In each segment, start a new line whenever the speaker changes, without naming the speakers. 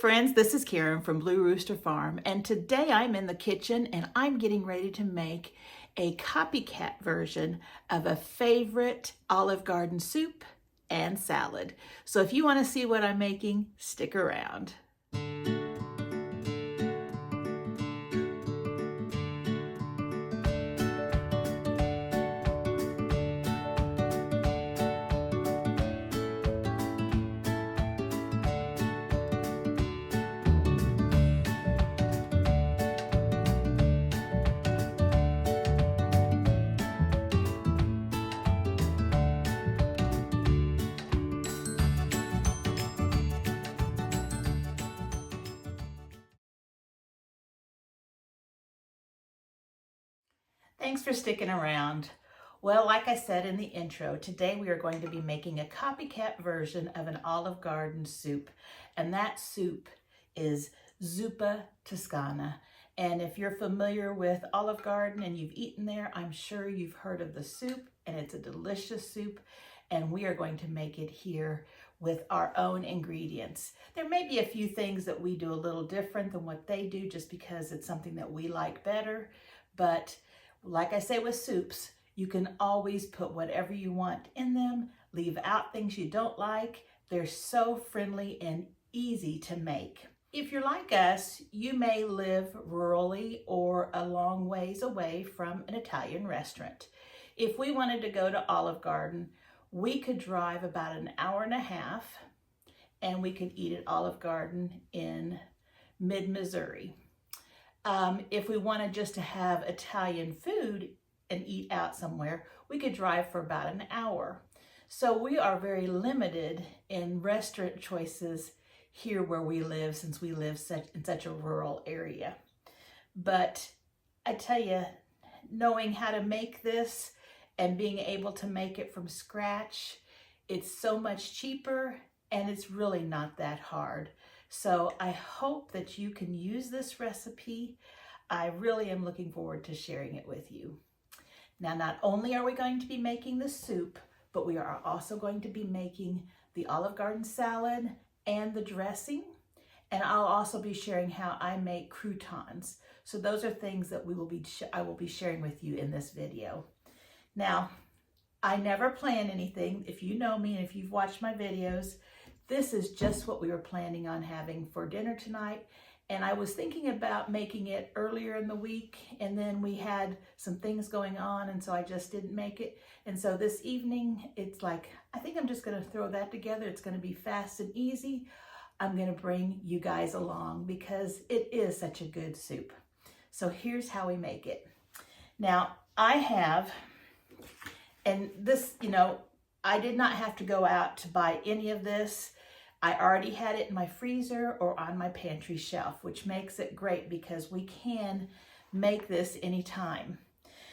friends, this is Karen from Blue Rooster Farm, and today I'm in the kitchen and I'm getting ready to make a copycat version of a favorite Olive Garden soup and salad. So if you want to see what I'm making, stick around. Thanks for sticking around. Well, like I said in the intro, today we are going to be making a copycat version of an Olive Garden soup. And that soup is Zuppa Toscana. And if you're familiar with Olive Garden and you've eaten there, I'm sure you've heard of the soup, and it's a delicious soup. And we are going to make it here with our own ingredients. There may be a few things that we do a little different than what they do just because it's something that we like better. But like I say with soups, you can always put whatever you want in them, leave out things you don't like. They're so friendly and easy to make. If you're like us, you may live rurally or a long ways away from an Italian restaurant. If we wanted to go to Olive Garden, we could drive about an hour and a half and we could eat at Olive Garden in mid-Missouri. If we wanted just to have Italian food and eat out somewhere, we could drive for about an hour. So we are very limited in restaurant choices here where we live, since we live in such a rural area. But I tell you, knowing how to make this and being able to make it from scratch, it's so much cheaper and it's really not that hard. So I hope that you can use this recipe. I really am looking forward to sharing it with you. Now, not only are we going to be making the soup, but we are also going to be making the Olive Garden salad and the dressing. And I'll also be sharing how I make croutons. So those are things that I will be sharing with you in this video. Now, I never plan anything. If you know me and if you've watched my videos, this is just what we were planning on having for dinner tonight. And I was thinking about making it earlier in the week, and then we had some things going on, and so I just didn't make it. And so this evening, it's like, I think I'm just gonna throw that together. It's gonna be fast and easy. I'm gonna bring you guys along because it is such a good soup. So here's how we make it. Now, I have, and this, I did not have to go out to buy any of this. I already had it in my freezer or on my pantry shelf, which makes it great because we can make this anytime.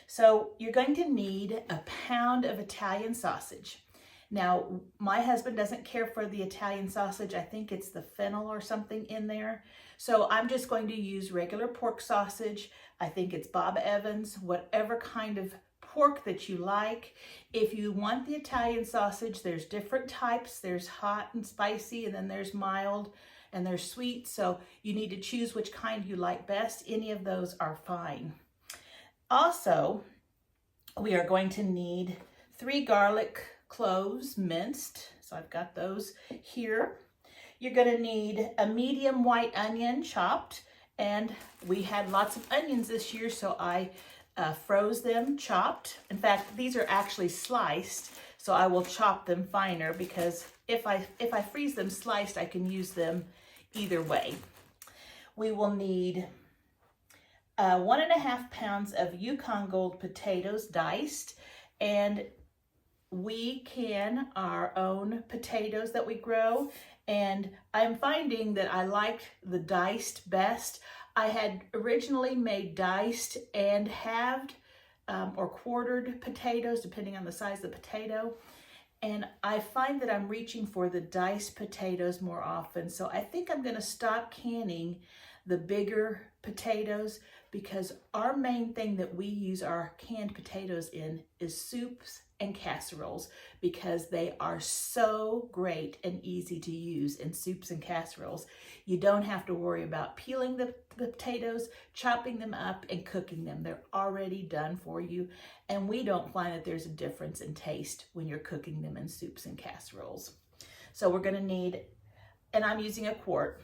So you're going to need a pound of Italian sausage. Now, my husband doesn't care for the Italian sausage. I think it's the fennel or something in there. So I'm just going to use regular pork sausage. I think it's Bob Evans, whatever kind of pork that you like. If you want the Italian sausage, there's different types. There's hot and spicy, and then there's mild, and there's sweet. So you need to choose which kind you like best. Any of those are fine. Also, we are going to need 3 garlic cloves minced. So I've got those here. You're going to need a medium white onion chopped, and we had lots of onions this year, so I froze them, chopped. In fact, these are actually sliced, so I will chop them finer because if I freeze them sliced, I can use them either way. We will need 1.5 pounds of Yukon Gold potatoes diced, and we can our own potatoes that we grow, and I'm finding that I like the diced best. I had originally made diced and halved or quartered potatoes, depending on the size of the potato. And I find that I'm reaching for the diced potatoes more often. So I think I'm gonna stop canning the bigger potatoes, because our main thing that we use our canned potatoes in is soups and casseroles, because they are so great and easy to use in soups and casseroles. You don't have to worry about peeling the potatoes, chopping them up, and cooking them. They're already done for you, and we don't find that there's a difference in taste when you're cooking them in soups and casseroles. So we're gonna need, and I'm using a quart,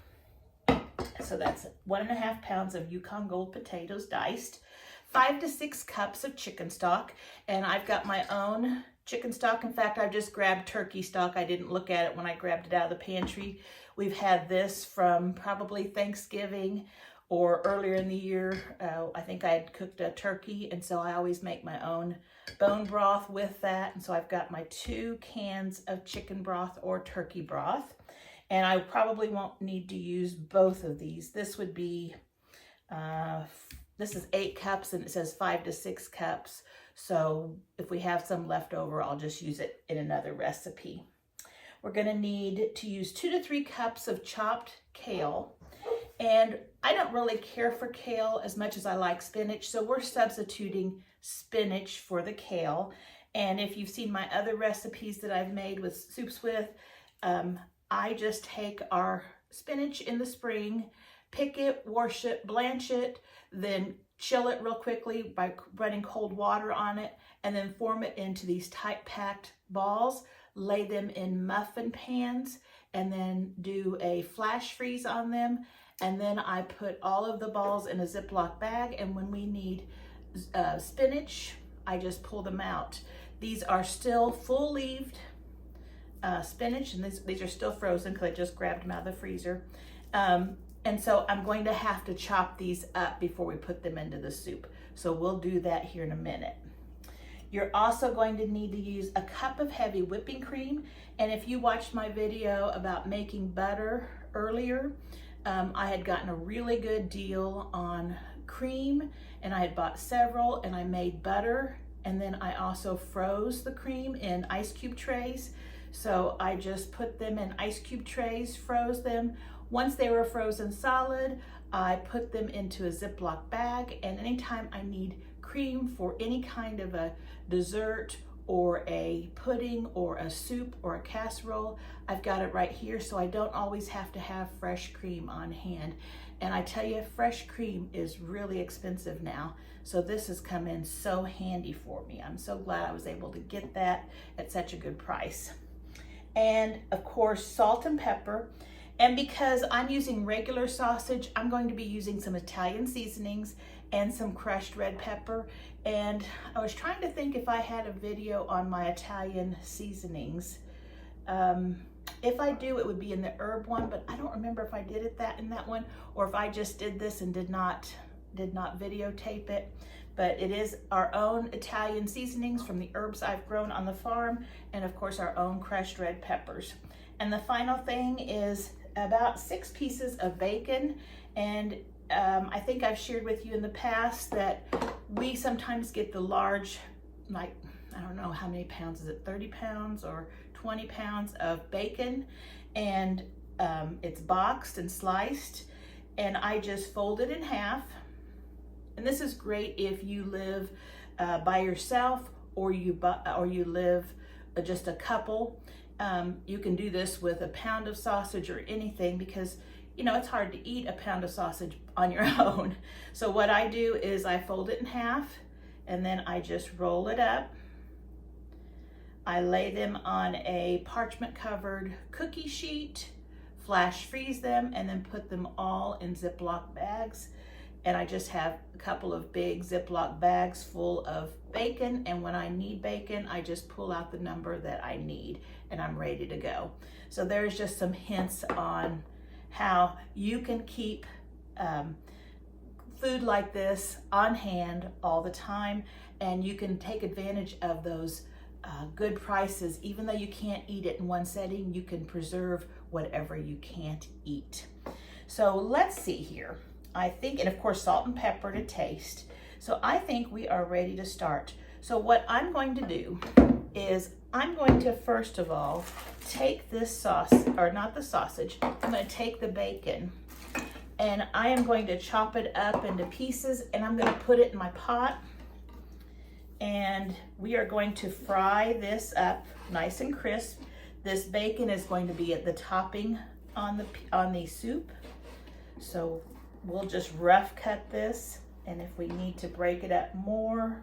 so that's 1.5 pounds of Yukon Gold potatoes diced, 5 to 6 cups of chicken stock, and I've got my own chicken stock. In fact, I've just grabbed turkey stock. I didn't look at it when I grabbed it out of the pantry. We've had this from probably Thanksgiving or earlier in the year. I think I had cooked a turkey, and so I always make my own bone broth with that. And so I've got my 2 cans of chicken broth or turkey broth. And I probably won't need to use both of these. This would be, this is 8 cups and it says 5 to 6 cups. So if we have some left over, I'll just use it in another recipe. We're gonna need to use 2 to 3 cups of chopped kale. And I don't really care for kale as much as I like spinach, so we're substituting spinach for the kale. And if you've seen my other recipes that I've made with soups with, I just take our spinach in the spring, pick it, wash it, blanch it, then chill it real quickly by running cold water on it, and then form it into these tight packed balls, lay them in muffin pans, and then do a flash freeze on them. And then I put all of the balls in a Ziploc bag, and when we need spinach, I just pull them out. These are still full-leaved spinach, and these are still frozen because I just grabbed them out of the freezer. And so I'm going to have to chop these up before we put them into the soup. So we'll do that here in a minute. You're also going to need to use a cup of heavy whipping cream. And if you watched my video about making butter earlier, I had gotten a really good deal on cream, and I had bought several, and I made butter, and then I also froze the cream in ice cube trays. So I just put them in ice cube trays, froze them. Once they were frozen solid, I put them into a Ziploc bag, and anytime I need cream for any kind of a dessert or a pudding or a soup or a casserole, I've got it right here, so I don't always have to have fresh cream on hand. And I tell you, fresh cream is really expensive now, so this has come in so handy for me. I'm so glad I was able to get that at such a good price. And of course, salt and pepper. And because I'm using regular sausage, I'm going to be using some Italian seasonings and some crushed red pepper. And I was trying to think if I had a video on my Italian seasonings. If I do, it would be in the herb one, but I don't remember if I did it in that one, or if I just did this and did not videotape it. But it is our own Italian seasonings from the herbs I've grown on the farm, and of course our own crushed red peppers. And the final thing is about 6 pieces of bacon. And I think I've shared with you in the past that we sometimes get the large, like, I don't know how many pounds, is it 30 pounds or 20 pounds of bacon, and it's boxed and sliced, and I just fold it in half. And this is great if you live by yourself, or you live just a couple. You can do this with a pound of sausage or anything, because you know it's hard to eat a pound of sausage on your own. So what I do is I fold it in half, and then I just roll it up. I lay them on a parchment covered cookie sheet, flash freeze them, and then put them all in Ziploc bags. And I just have a couple of big Ziploc bags full of bacon, and when I need bacon, I just pull out the number that I need, and I'm ready to go. So there's just some hints on how you can keep food like this on hand all the time, and you can take advantage of those good prices. Even though you can't eat it in one setting, you can preserve whatever you can't eat. So let's see here. I think, and of course salt and pepper to taste. So I think we are ready to start. So what I'm going to do is I'm going to first of all take this sauce, or not the sausage, I'm going to take the bacon, And I am going to chop it up into pieces, and I'm going to put it in my pot. And we are going to fry this up nice and crisp. This bacon is going to be at the topping on the soup. So we'll just rough cut this, and if we need to break it up more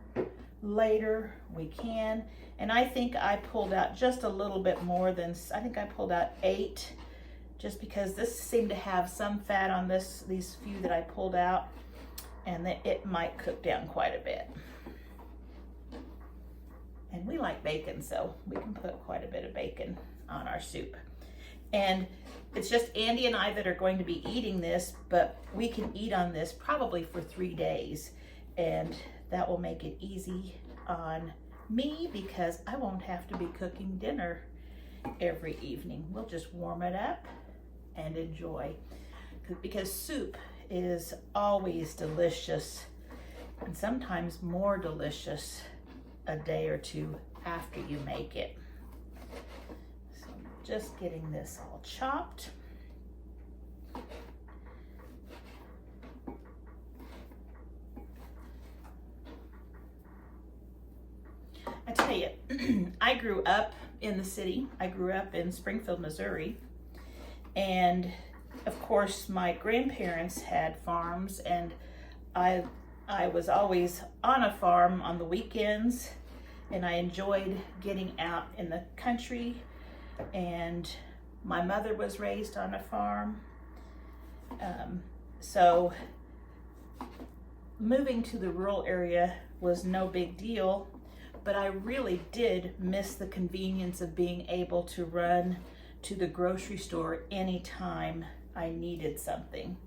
later, we can. And I think I pulled out just a little bit more than, I think I pulled out 8, just because this seemed to have some fat on these few that I pulled out, and that it might cook down quite a bit. And we like bacon, so we can put quite a bit of bacon on our soup. And it's just Andy and I that are going to be eating this, but we can eat on this probably for 3 days. And that will make it easy on me because I won't have to be cooking dinner every evening. We'll just warm it up and enjoy. Because soup is always delicious, and sometimes more delicious a day or two after you make it. So just getting this all chopped. I tell you, I grew up in the city. I grew up in Springfield, Missouri. And of course, my grandparents had farms, and I was always on a farm on the weekends, and I enjoyed getting out in the country. And my mother was raised on a farm. So moving to the rural area was no big deal, but I really did miss the convenience of being able to run to the grocery store anytime I needed something.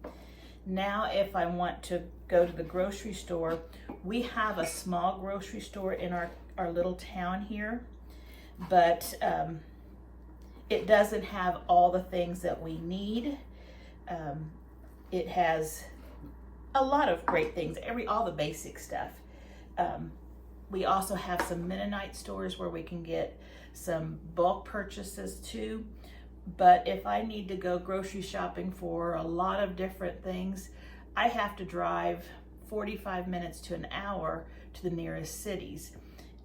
Now, if I want to go to the grocery store, we have a small grocery store in our little town here, but it doesn't have all the things that we need. It has a lot of great things, all the basic stuff. We also have some Mennonite stores where we can get some bulk purchases too. But if I need to go grocery shopping for a lot of different things, I have to drive 45 minutes to an hour to the nearest cities.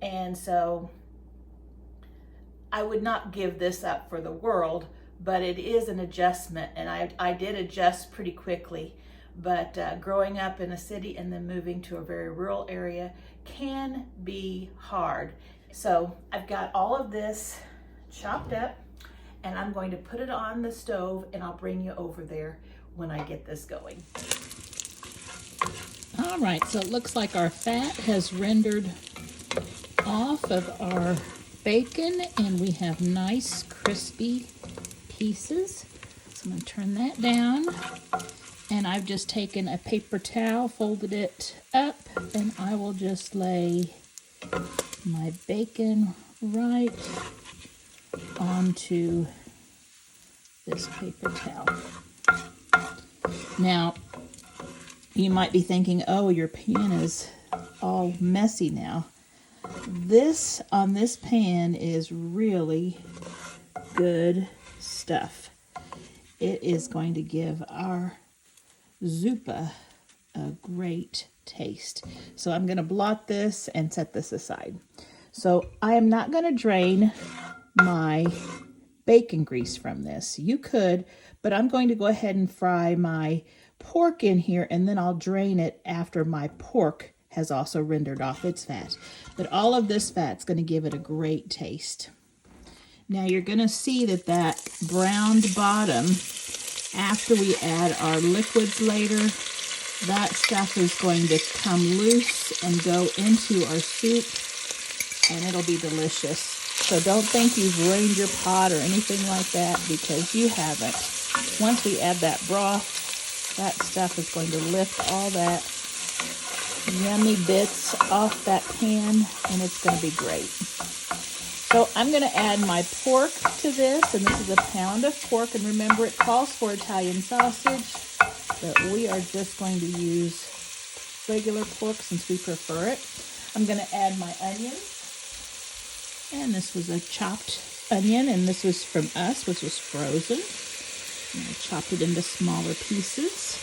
And so I would not give this up for the world, but it is an adjustment, and I did adjust pretty quickly. But growing up in a city and then moving to a very rural area can be hard. So I've got all of this chopped up, and I'm going to put it on the stove, and I'll bring you over there when I get this going.
All right, so it looks like our fat has rendered off of our bacon, and we have nice crispy pieces. So I'm going to turn that down, and I've just taken a paper towel, folded it up, and I will just lay my bacon right onto this paper towel. Now, you might be thinking, oh, your pan is all messy now. This on this pan is really good stuff. It is going to give our zuppa a great taste. So I'm going to blot this and set this aside. So I am not going to drain my bacon grease from this. You could, but I'm going to go ahead and fry my pork in here, and then I'll drain it after my pork has also rendered off its fat. But all of this fat's going to give it a great taste. Now you're going to see that browned bottom, after we add our liquids later, that stuff is going to come loose and go into our soup, and it'll be delicious. So don't think you've ruined your pot or anything like that, because you haven't. Once we add that broth, that stuff is going to lift all that yummy bits off that pan, and it's going to be great. So I'm going to add my pork to this, and this is a pound of pork. And remember, it calls for Italian sausage, but we are just going to use regular pork since we prefer it. I'm going to add my onions. And this was a chopped onion, and this was from us, which was frozen. And I chopped it into smaller pieces.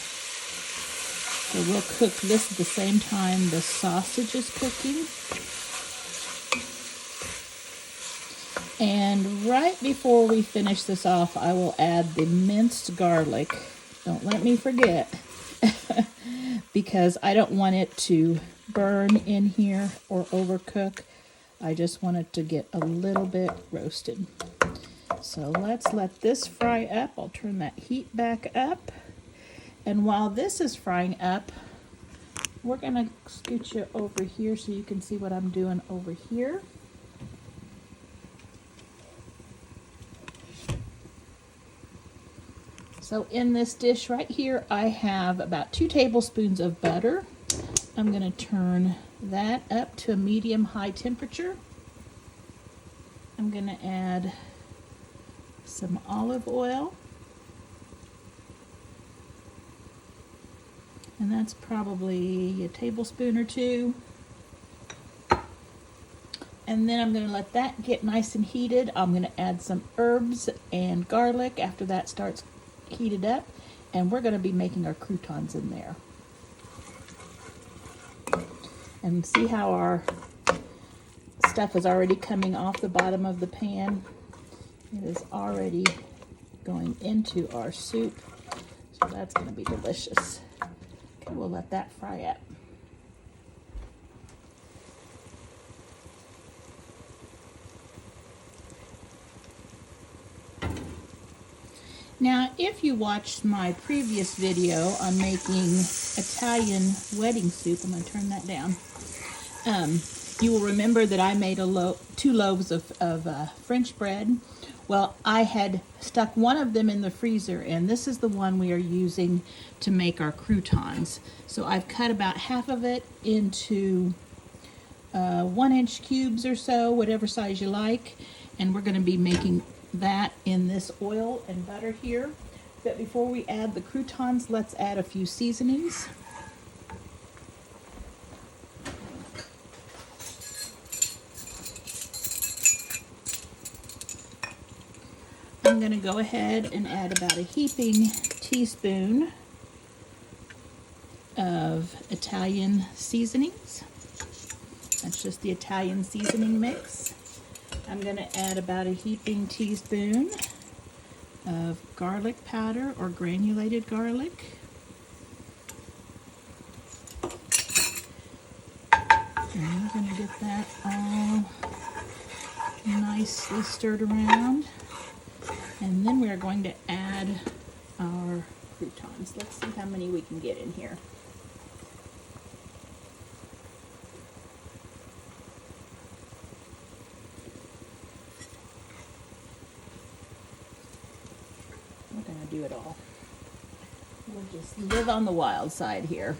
So we'll cook this at the same time the sausage is cooking. And right before we finish this off, I will add the minced garlic. Don't let me forget, because I don't want it to burn in here or overcook. I just want it to get a little bit roasted. So let's let this fry up. I'll turn that heat back up. And while this is frying up, we're gonna scoot you over here so you can see what I'm doing over here. So in this dish right here, I have about 2 tablespoons of butter. I'm gonna turn that up to a medium-high temperature. I'm gonna add some olive oil. And that's probably a tablespoon or 2. And then I'm going to let that get nice and heated. I'm going to add some herbs and garlic after that starts heated up. And we're going to be making our croutons in there. And see how our stuff is already coming off the bottom of the pan? It is already going into our soup. So that's going to be delicious. Okay, we'll let that fry up. Now, if you watched my previous video on making Italian wedding soup, I'm going to turn that down. You will remember that I made 2 loaves of French bread. Well, I had stuck one of them in the freezer, and this is the one we are using to make our croutons. So I've cut about half of it into 1-inch cubes or so, whatever size you like, and we're going to be making that in this oil and butter here. But before we add the croutons, let's add a few seasonings. I'm going to go ahead and add about a heaping teaspoon of Italian seasonings. That's just the Italian seasoning mix. I'm going to add about a heaping teaspoon of garlic powder or granulated garlic. And we're going to get that all nicely stirred around. And then we are going to add our croutons. Let's see how many we can get in here. We're going to do it all. We'll just live on the wild side here.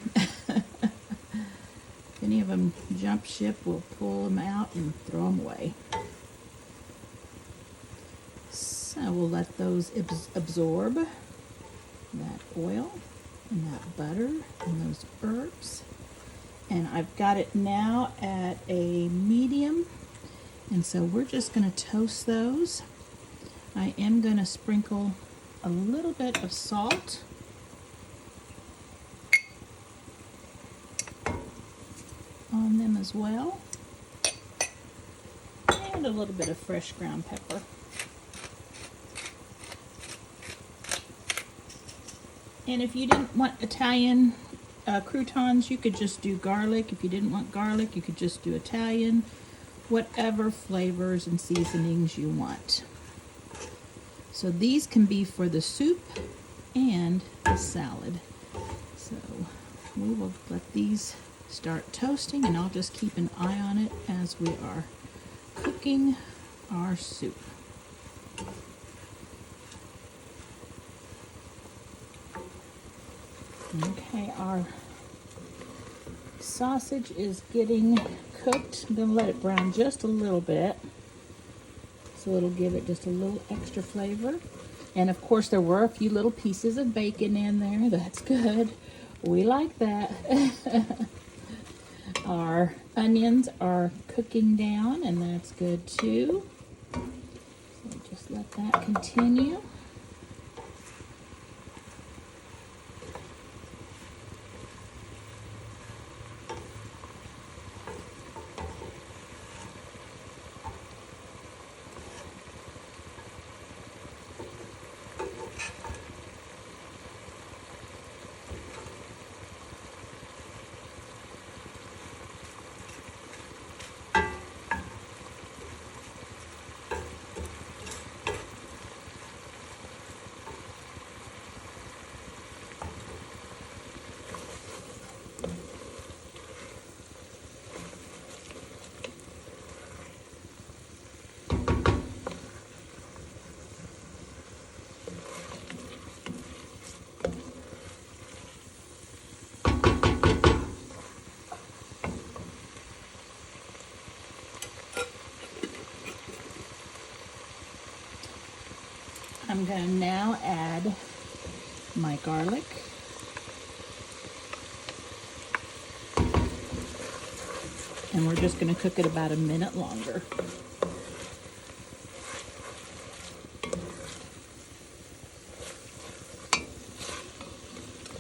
If any of them jump ship, we'll pull them out and throw them away. So we'll let those absorb that oil and that butter and those herbs. And I've got it now at a medium. And so we're just going to toast those. I am going to sprinkle a little bit of salt on them as well. And a little bit of fresh ground pepper. And if you didn't want Italian croutons, you could just do garlic. If you didn't want garlic, you could just do Italian. Whatever flavors and seasonings you want. So these can be for the soup and the salad. So we will let these start toasting, and I'll just keep an eye on it as we are cooking our soup. Okay, our sausage is getting cooked. I'm going to let it brown just a little bit, so it'll give it just a little extra flavor. And of course, there were a few little pieces of bacon in there. That's good. We like that. Our onions are cooking down, and that's good too. So just let that continue. gonna now add my garlic. And we're just gonna cook it about a minute longer.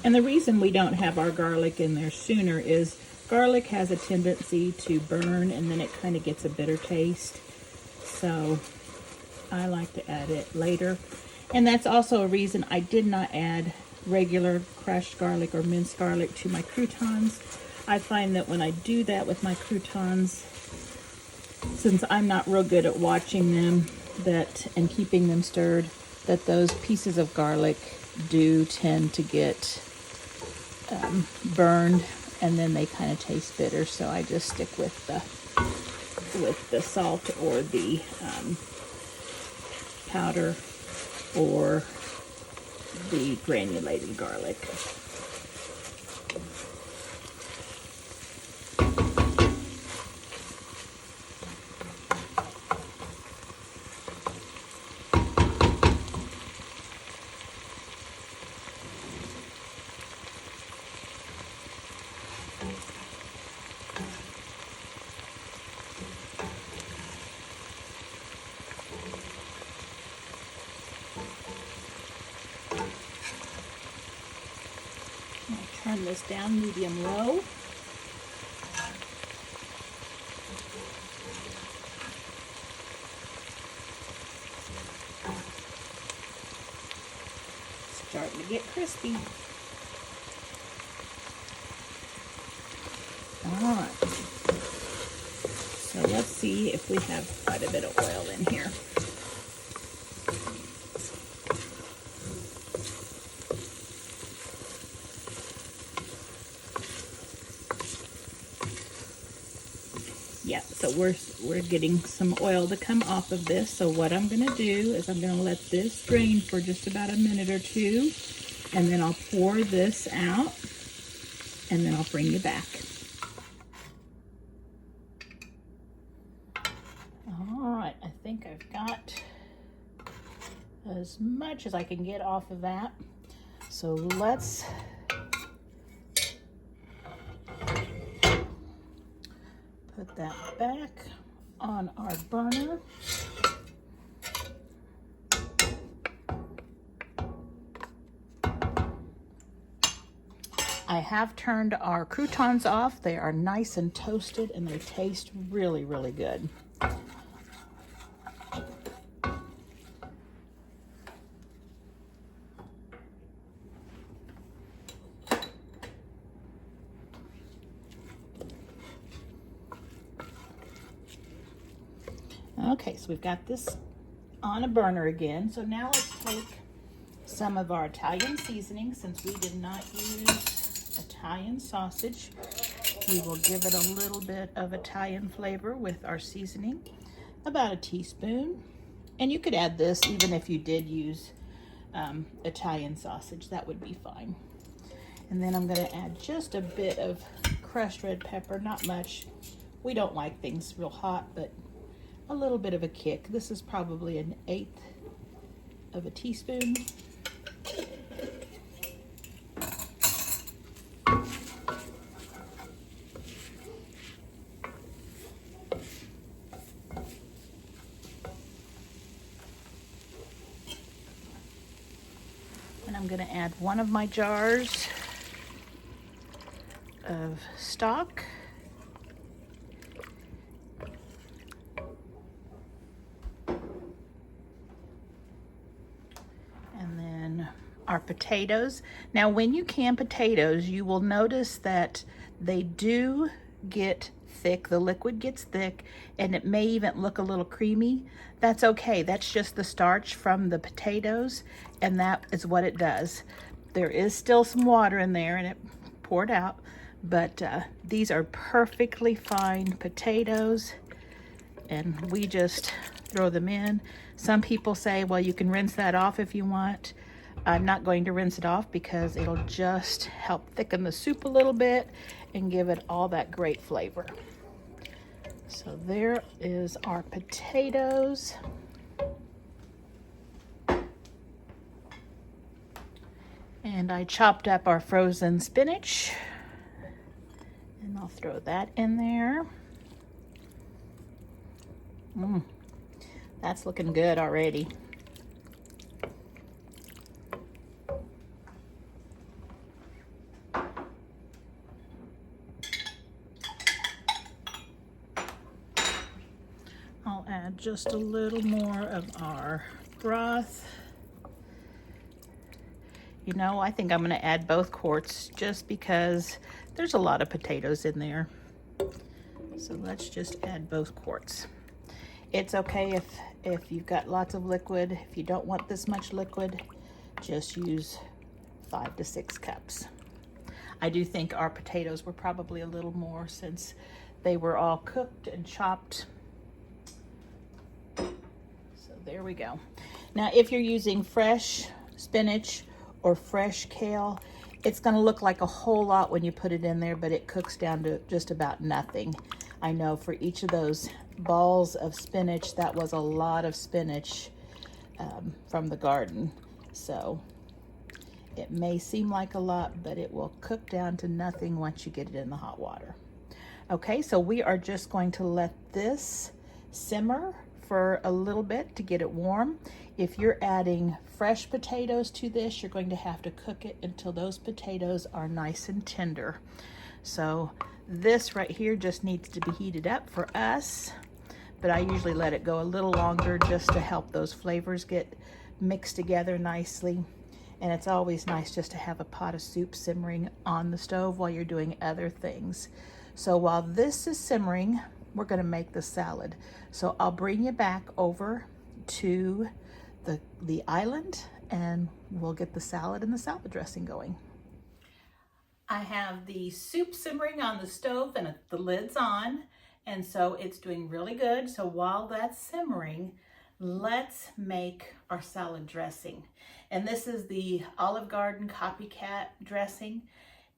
And the reason we don't have our garlic in there sooner is garlic has a tendency to burn and then it kind of gets a bitter taste. So I like to add it later. And that's also a reason I did not add regular crushed garlic or minced garlic to my croutons. I find that when I do that with my croutons, since I'm not real good at watching them and keeping them stirred, that those pieces of garlic do tend to get burned, and then they kind of taste bitter. So I just stick with the salt or the powder or the granulated garlic. Turn this down medium-low. Starting to get crispy. All right. So let's see if we have quite a bit of oil in here. Yeah, so we're getting some oil to come off of this. So what I'm going to do is I'm going to let this drain for just about a minute or two, and then I'll pour this out, and then I'll bring you back. All right, I think I've got as much as I can get off of that. So let's put that back on our burner. I have turned our croutons off. They are nice and toasted and they taste really, really good. Okay, so we've got this on a burner again. So now let's take some of our Italian seasoning. Since we did not use Italian sausage, we will give it a little bit of Italian flavor with our seasoning, about a teaspoon. And you could add this even if you did use Italian sausage, that would be fine. And then I'm gonna add just a bit of crushed red pepper, not much. We don't like things real hot, but a little bit of a kick. This is probably 1/8 of a teaspoon. And I'm going to add one of my jars of stock. Our potatoes. Now when you can potatoes, you will notice that they do get thick, the liquid gets thick, and it may even look a little creamy. That's okay, that's just the starch from the potatoes, and that is what it does. There is still some water in there and it poured out, but these are perfectly fine potatoes, and we just throw them in. Some people say, well, you can rinse that off if you want. I'm not going to rinse it off because it'll just help thicken the soup a little bit and give it all that great flavor. So there is our potatoes. And I chopped up our frozen spinach, and I'll throw that in there. That's looking good already. I'll add just a little more of our broth. You know, I think I'm going to add both quarts just because there's a lot of potatoes in there. So let's just add both quarts. It's okay if you've got lots of liquid. If you don't want this much liquid, just use 5 to 6 cups. I do think our potatoes were probably a little more since they were all cooked and chopped. So there we go. Now, if you're using fresh spinach or fresh kale, it's going to look like a whole lot when you put it in there, but it cooks down to just about nothing. I know for each of those balls of spinach, that was a lot of spinach from the garden. So it may seem like a lot, but it will cook down to nothing once you get it in the hot water. Okay, so we are just going to let this simmer for a little bit to get it warm. If you're adding fresh potatoes to this, you're going to have to cook it until those potatoes are nice and tender. So this right here just needs to be heated up for us, but I usually let it go a little longer just to help those flavors get mixed together nicely. And it's always nice just to have a pot of soup simmering on the stove while you're doing other things. So while this is simmering, we're going to make the salad. So I'll bring you back over to the island and we'll get the salad and the salad dressing going. I have the soup simmering on the stove and the lid's on, and so it's doing really good. So while that's simmering, let's make our salad dressing. And this is the Olive Garden Copycat dressing.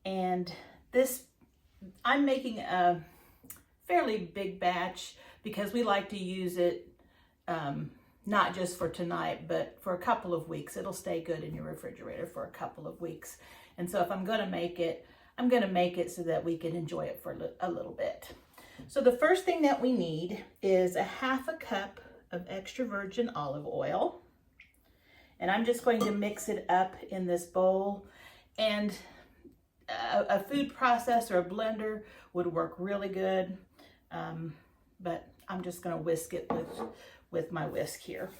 And this, I'm making a fairly big batch because we like to use it not just for tonight, but for a couple of weeks. It'll stay good in your refrigerator for a couple of weeks. And so if I'm going to make it, I'm going to make it so that we can enjoy it for a little bit. So the first thing that we need is a 1/2 cup of extra virgin olive oil. And I'm just going to mix it up in this bowl. And a food processor or a blender would work really good. But I'm just going to whisk it with my whisk here.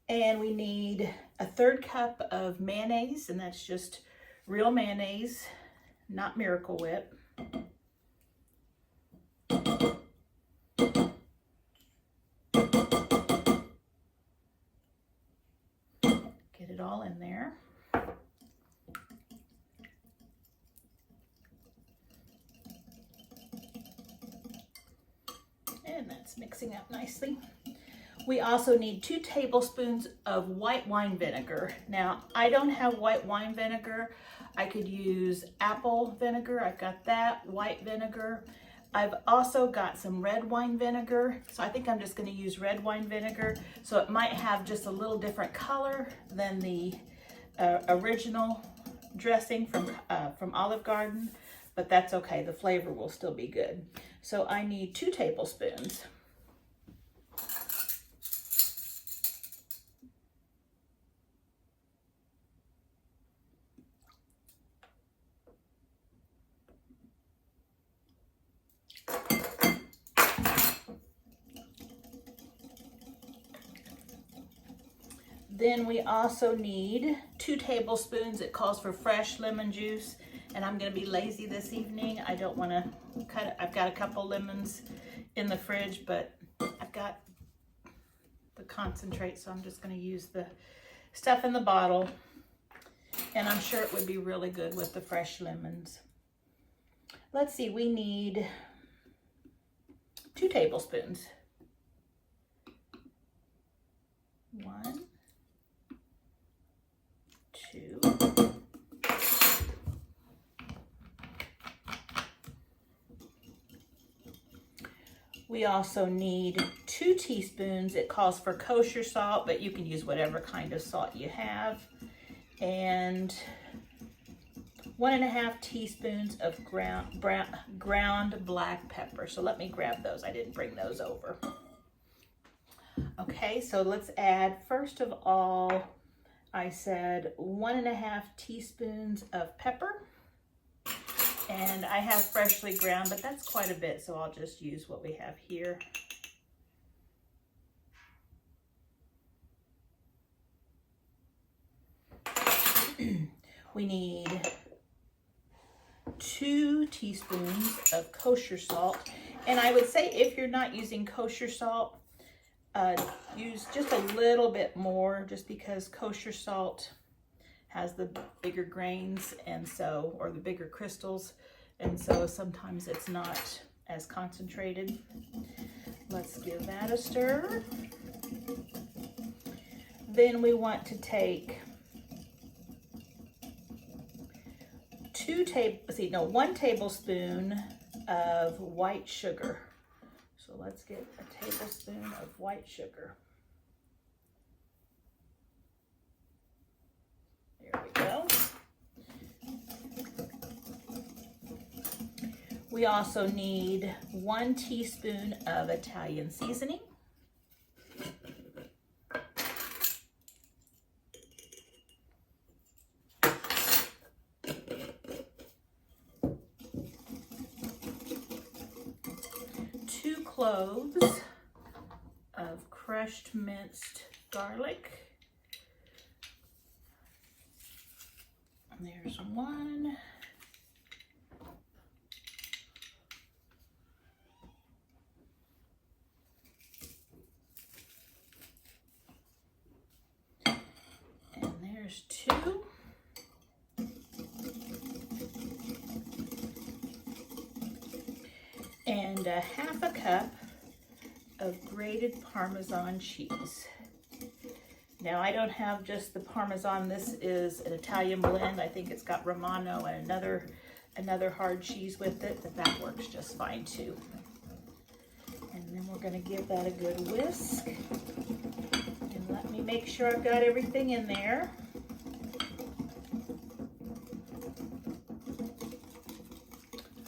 And we need a 1/3 cup of mayonnaise, and that's just real mayonnaise, not Miracle Whip. Get it all in there. And that's mixing up nicely. We also need 2 tablespoons of white wine vinegar. Now, I don't have white wine vinegar. I could use apple vinegar. I've got that, white vinegar. I've also got some red wine vinegar. So I think I'm just going to use red wine vinegar. So it might have just a little different color than the original dressing from Olive Garden, but that's okay. The flavor will still be good. So I need 2 tablespoons. Then we also need 2 tablespoons. It calls for fresh lemon juice, and I'm going to be lazy this evening. I don't want to cut it. I've got a couple lemons in the fridge, but I've got the concentrate, so I'm just going to use the stuff in the bottle, and I'm sure it would be really good with the fresh lemons. Let's see, we need 2 tablespoons. 1, 2. We also need 2 teaspoons. It calls for kosher salt, but you can use whatever kind of salt you have.
and 1½ teaspoons of ground black pepper. So let me grab those. I didn't bring those over. Okay, so let's add, first of all, I said 1½ teaspoons of pepper. And I have freshly ground, but that's quite a bit, so I'll just use what we have here. We need 2 teaspoons of kosher salt. And I would say if you're not using kosher salt, use just a little bit more, just because kosher salt has the bigger grains, and so, or the bigger crystals, and so sometimes it's not as concentrated. Let's give that a stir. Then we want to take 1 tablespoon of white sugar. So let's get a tablespoon of white sugar. There we go. We also need 1 teaspoon of Italian seasoning. Cloves of crushed minced garlic. There's 1. And there's 2. And 1/2 cup of grated Parmesan cheese. Now I don't have just the Parmesan. This is an Italian blend. I think it's got Romano and another hard cheese with it, but that works just fine too. And then we're going to give that a good whisk. And let me make sure I've got everything in there.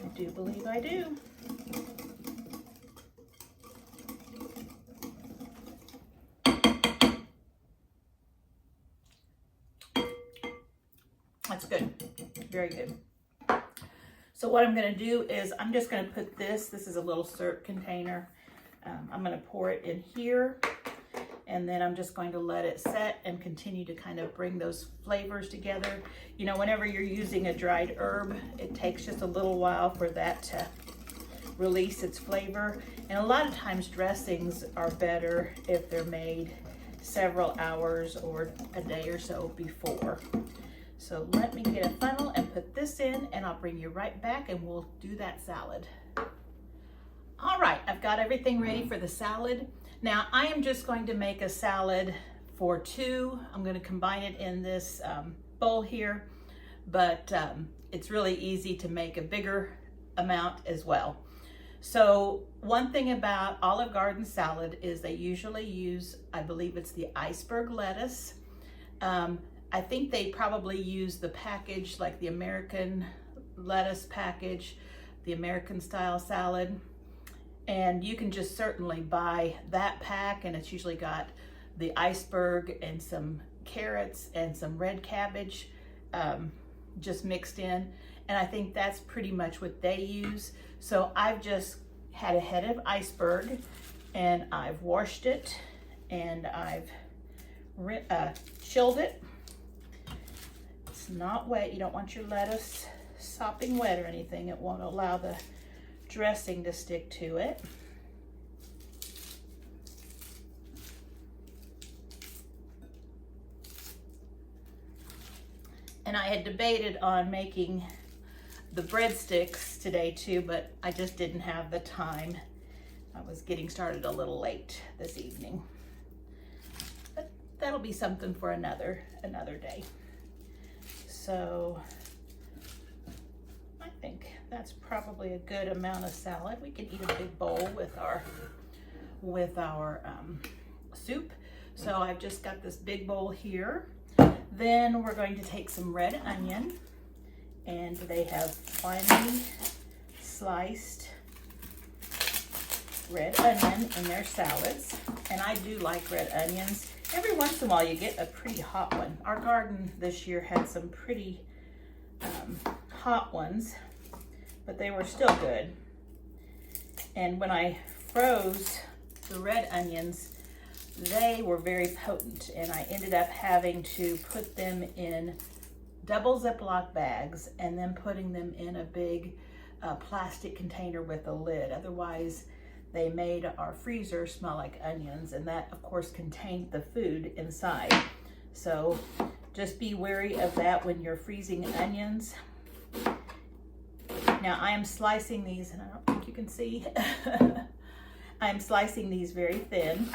I do believe I do. That's good, very good. So what I'm gonna do is I'm just gonna put this is a little syrup container. I'm gonna pour it in here, and then I'm just going to let it set and continue to kind of bring those flavors together. You know, whenever you're using a dried herb, it takes just a little while for that to release its flavor. And a lot of times dressings are better if they're made several hours or a day or so before. So let me get a funnel and put this in, and I'll bring you right back and we'll do that salad. All right, I've got everything ready for the salad. Now I am just going to make a salad for 2. I'm going to combine it in this bowl here, but it's really easy to make a bigger amount as well. So one thing about Olive Garden salad is they usually use, I believe it's the iceberg lettuce. I think they probably use the package, like the American lettuce package, the American style salad. And you can just certainly buy that pack, and it's usually got the iceberg and some carrots and some red cabbage just mixed in. And I think that's pretty much what they use. So I've just had a head of iceberg, and I've washed it, and I've chilled it. It's not wet. You don't want your lettuce sopping wet or anything. It won't allow the dressing to stick to it. And I had debated on making the breadsticks today too, but I just didn't have the time. I was getting started a little late this evening. But that'll be something for another day. So I think that's probably a good amount of salad. We can eat a big bowl with our soup. So I've just got this big bowl here. Then we're going to take some red onion, and they have finely sliced red onion in their salads. And I do like red onions. Every once in a while you get a pretty hot one. Our garden this year had some pretty hot ones, but they were still good. And when I froze the red onions, they were very potent, and I ended up having to put them in double Ziploc bags and then putting them in a big plastic container with a lid. Otherwise, they made our freezer smell like onions, and that of course contained the food inside. So just be wary of that when you're freezing onions. Now I am slicing these, and I don't think you can see. I'm slicing these very thin.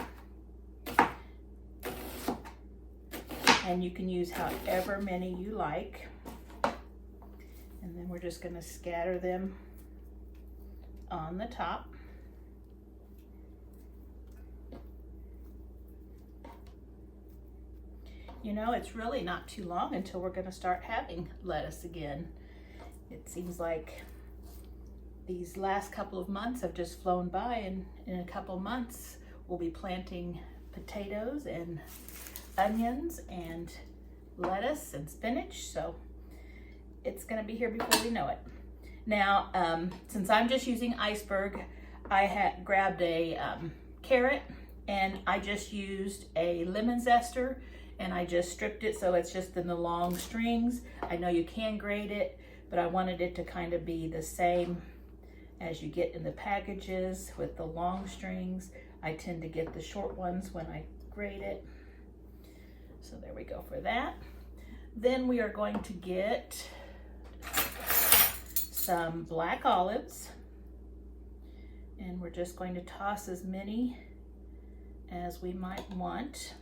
And you can use however many you like. And then we're just going to scatter them on the top. You know, it's really not too long until we're going to start having lettuce again. It seems like these last couple of months have just flown by, and in a couple months we'll be planting potatoes and onions and lettuce and spinach, so it's going to be here before we know it. Now, since I'm just using iceberg, I had grabbed a carrot, and I just used a lemon zester, and I just stripped it so it's just in the long strings. I know you can grate it, but I wanted it to kind of be the same as you get in the packages with the long strings. I tend to get the short ones when I grate it. So there we go for that. Then we are going to get some black olives, and we're just going to toss as many as we might want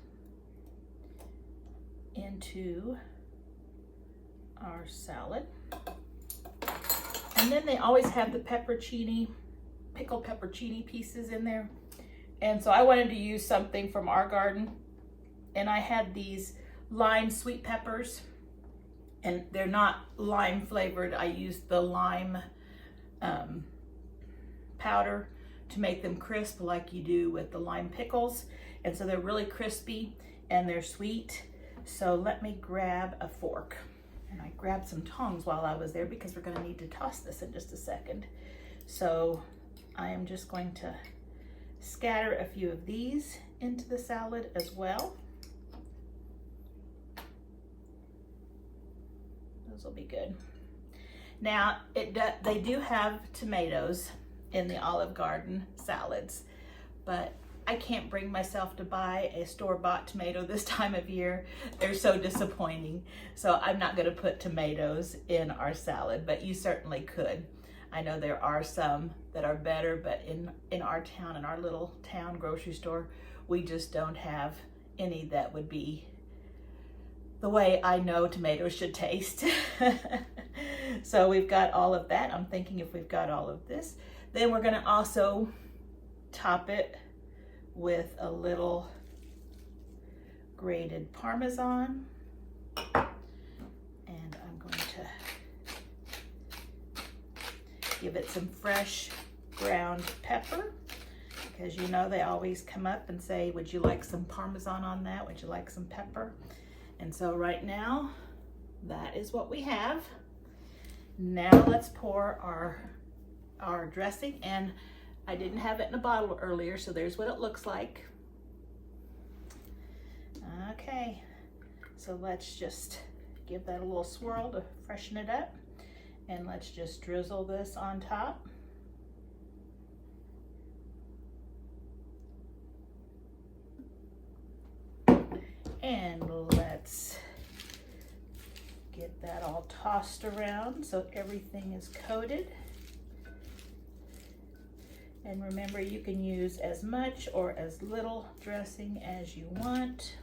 into our salad. And then they always have the pepperoncini, pickled pepperoncini pieces in there. And so I wanted to use something from our garden, and I had these lime sweet peppers, and they're not lime flavored. I used the lime powder to make them crisp like you do with the lime pickles. And so they're really crispy and they're sweet. So let me grab a fork. And I grabbed some tongs while I was there because we're gonna need to toss this in just a second. So I am just going to scatter a few of these into the salad as well. Those will be good. Now, they do have tomatoes in the Olive Garden salads, but I can't bring myself to buy a store-bought tomato this time of year. They're so disappointing. So I'm not gonna put tomatoes in our salad, but you certainly could. I know there are some that are better, but in our town, in our little town grocery store, we just don't have any that would be the way I know tomatoes should taste. So we've got all of that. I'm thinking if we've got all of this, then we're gonna also top it with a little grated Parmesan. And I'm going to give it some fresh ground pepper, because you know they always come up and say, would you like some Parmesan on that? Would you like some pepper? And so right now, that is what we have. Now let's pour our dressing, and I didn't have it in a bottle earlier, so there's what it looks like. Okay, so let's just give that a little swirl to freshen it up, and let's just drizzle this on top. And let's get that all tossed around so everything is coated. And remember, you can use as much or as little dressing as you want.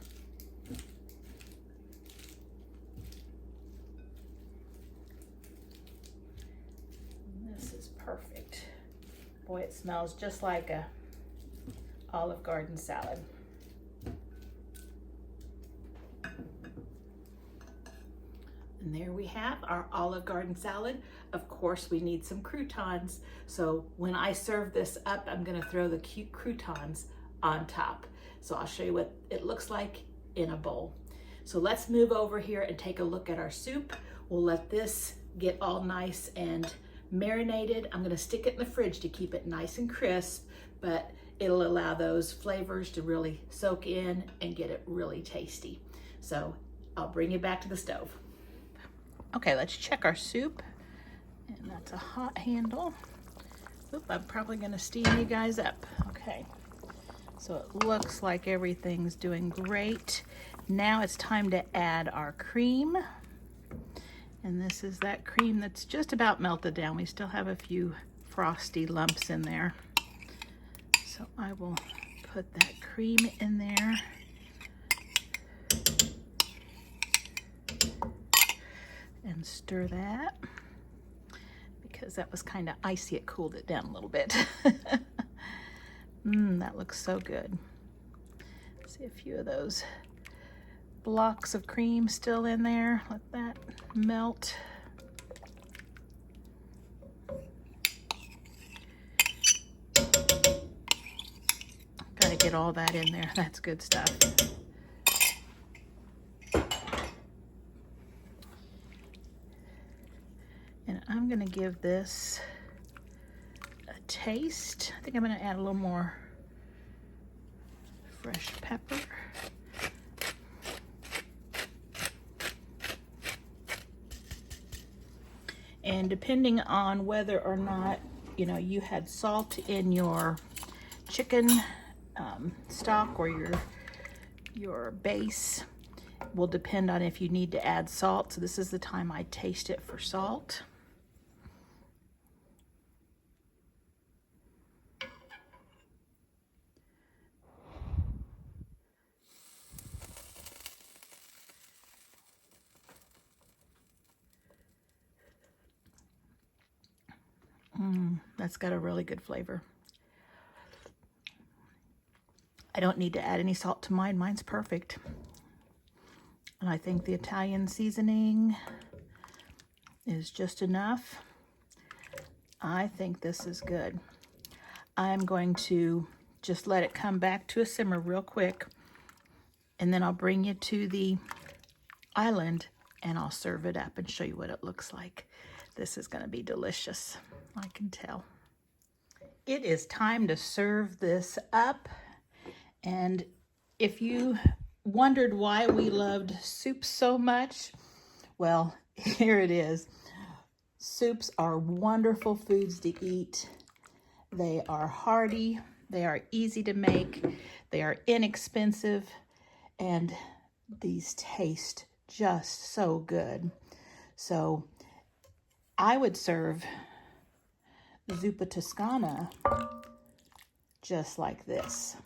And this is perfect. Boy, it smells just like a Olive Garden salad. there we have our Olive Garden salad. Of course, we need some croutons. So when I serve this up, I'm gonna throw the cute croutons on top. So I'll show you what it looks like in a bowl. So let's move over here and take a look at our soup. We'll let this get all nice and marinated. I'm gonna stick it in the fridge to keep it nice and crisp, but it'll allow those flavors to really soak in and get it really tasty. So I'll bring you back to the stove. Okay, let's check our soup. And that's a hot handle. Oop, I'm probably gonna steam you guys up. Okay, so it looks like everything's doing great. Now it's time to add our cream. And this is that cream that's just about melted down. We still have a few frosty lumps in there. So I will put that cream in there. And stir that. Because that was kind of icy, it cooled it down a little bit. That looks so good. See a few of those blocks of cream still in there. Let that melt. Gotta get all that in there. That's good stuff. And I'm gonna give this a taste. I think I'm gonna add a little more fresh pepper. And depending on whether or not, you had salt in your chicken stock or your base, will depend on if you need to add salt. So this is the time I taste it for salt. That's got a really good flavor. I don't need to add any salt to mine. Mine's perfect. And I think the Italian seasoning is just enough. I think this is good. I'm going to just let it come back to a simmer real quick, and then I'll bring you to the island and I'll serve it up and show you what it looks like. This is going to be delicious, I can tell. It is time to serve this up. And if you wondered why we loved soup so much, well, here it is. Soups are wonderful foods to eat. They are hearty, they are easy to make, they are inexpensive, and these taste just so good. So I would serve Zuppa Toscana just like this.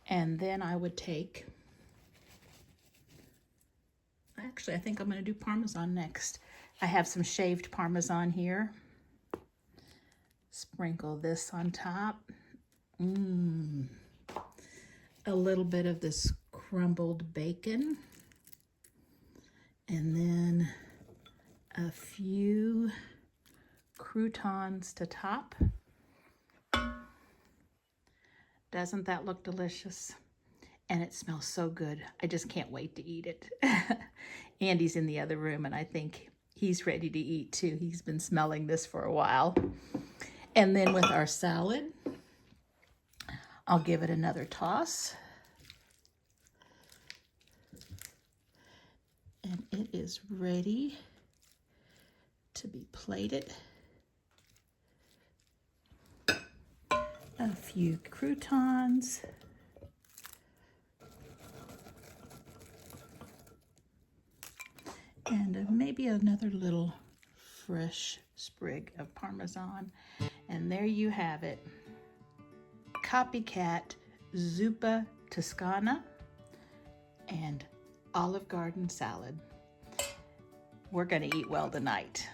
And then I would take, actually I think I'm going to do Parmesan next. I have some shaved Parmesan here. Sprinkle this on top. A little bit of this crumbled bacon. And then a few croutons to top. Doesn't that look delicious? And it smells so good. I just can't wait to eat it. Andy's in the other room and I think he's ready to eat too. He's been smelling this for a while. And then with our salad, I'll give it another toss. And it is ready to be plated. A few croutons. And maybe another little fresh sprig of Parmesan. And there you have it. Copycat Zuppa Toscana and Olive Garden salad. We're going to eat well tonight.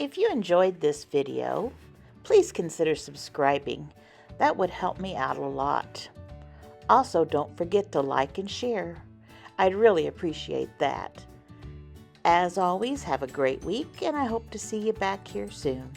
If you enjoyed this video, please consider subscribing. That would help me out a lot. Also, don't forget to like and share. I'd really appreciate that. As always, have a great week, and I hope to see you back here soon.